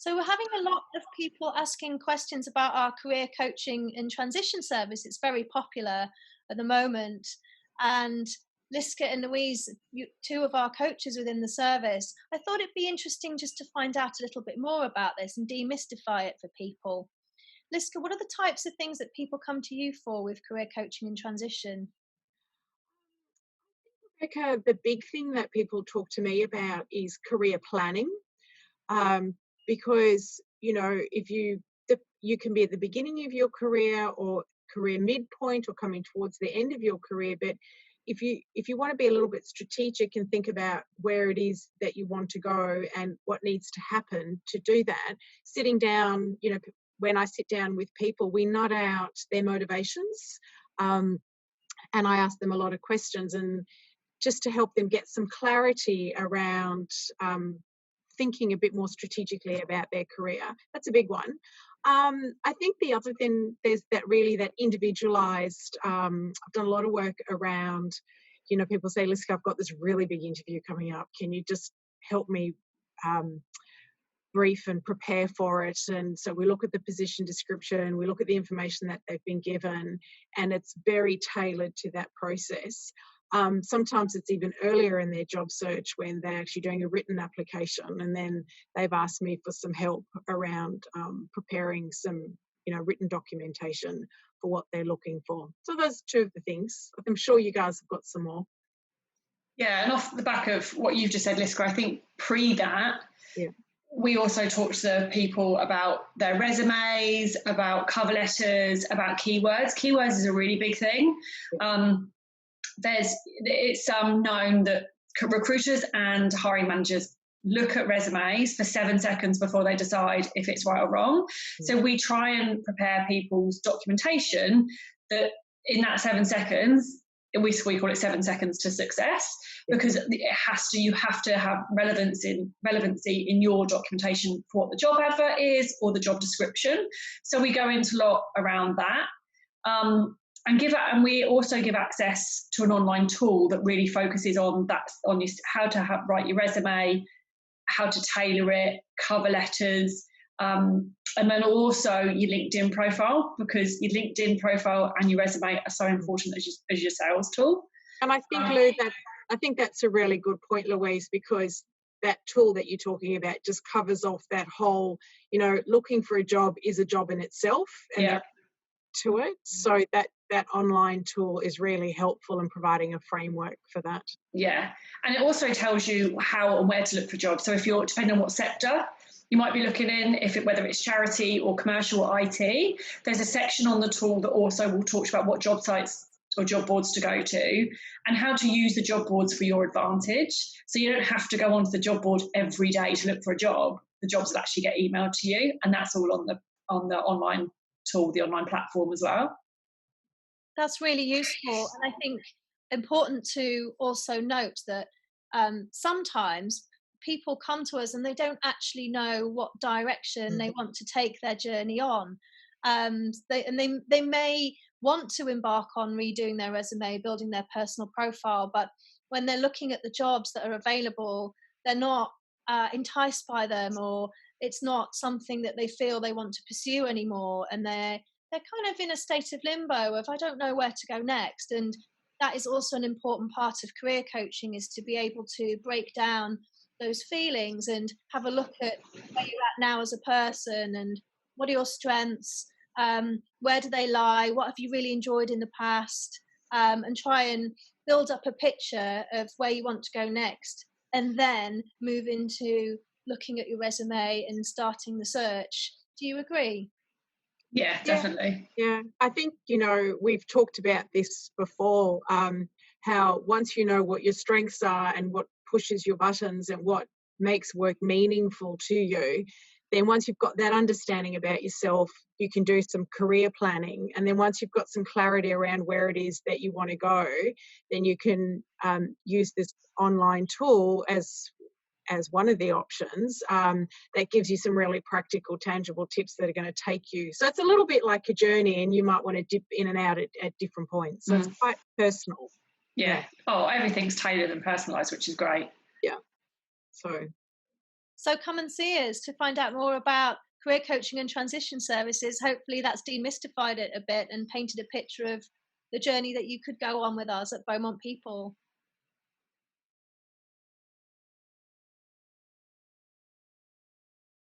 So we're having a lot of people asking questions about our career coaching and transition service. It's very popular at the moment. And Liska and Louise, two of our coaches within the service, I thought it'd be interesting just to find out a little bit more about this and demystify it for people. Liska, what are the types of things that people come to you for with career coaching and transition? The big thing that people talk to me about is career planning, um, because if you can be at the beginning of your career or career midpoint or coming towards the end of your career, but if you want to be a little bit strategic and think about where it is that you want to go and what needs to happen to do that, sitting down, when I sit down with people, we nut out their motivations, um, and I ask them a lot of questions and just to help them get some clarity around thinking a bit more strategically about their career. That's a big one. I think the other thing, there's that individualized, I've done a lot of work around, people say, listen, I've got this really big interview coming up. Can you just help me brief and prepare for it? And so we look at the position description, we look at the information that they've been given, and it's very tailored to that process. Sometimes it's even earlier in their job search when they're actually doing a written application, and then they've asked me for some help around preparing some, written documentation for what they're looking for. So those two of the things. I'm sure you guys have got some more. Yeah, and off the back of what you've just said, Liska, I think pre that, yeah, we also talk to people about their resumes, about cover letters, about keywords. Keywords is a really big thing. It's known that recruiters and hiring managers look at resumes for 7 seconds before they decide if it's right or wrong. So we try and prepare people's documentation that in that 7 seconds, we call it 7 seconds to success, because you have to have relevancy in your documentation for what the job advert is or the job description. So we go into a lot around that. And we also give access to an online tool that really focuses on that, how to write your resume, how to tailor it, cover letters, and then also your LinkedIn profile, because your LinkedIn profile and your resume are so important as your sales tool. And I think, Lou, I think that's a really good point, Louise, because that tool that you're talking about just covers off that whole, looking for a job is a job in itself. And to it. So that online tool is really helpful in providing a framework for that. Yeah. And it also tells you how and where to look for jobs. So if you're, depending on what sector you might be looking in, whether it's charity or commercial or IT, there's a section on the tool that also will talk about what job sites or job boards to go to and how to use the job boards for your advantage. So you don't have to go onto the job board every day to look for a job. The jobs will actually get emailed to you, and that's all on the online tool, the online platform as well. That's really useful. And I think important to also note that sometimes people come to us and they don't actually know what direction they want to take their journey on. They may want to embark on redoing their resume, building their personal profile, but when they're looking at the jobs that are available, they're not enticed by them, or it's not something that they feel they want to pursue anymore, and they're kind of in a state of limbo of, I don't know where to go next. And that is also an important part of career coaching, is to be able to break down those feelings and have a look at where you're at now as a person, and what are your strengths, where do they lie, what have you really enjoyed in the past, and try and build up a picture of where you want to go next, and then move into looking at your resume and starting the search. Do you agree? Yeah, definitely. Yeah. I think, we've talked about this before, how once you know what your strengths are and what pushes your buttons and what makes work meaningful to you, then once you've got that understanding about yourself, you can do some career planning. And then once you've got some clarity around where it is that you want to go, then you can use this online tool as one of the options, that gives you some really practical, tangible tips that are going to take you. So it's a little bit like a journey, and you might want to dip in and out at different points. So it's quite personal. Yeah. Oh, everything's tailored and personalised, which is great. Yeah. So come and see us to find out more about career coaching and transition services. Hopefully that's demystified it a bit and painted a picture of the journey that you could go on with us at Beaumont People.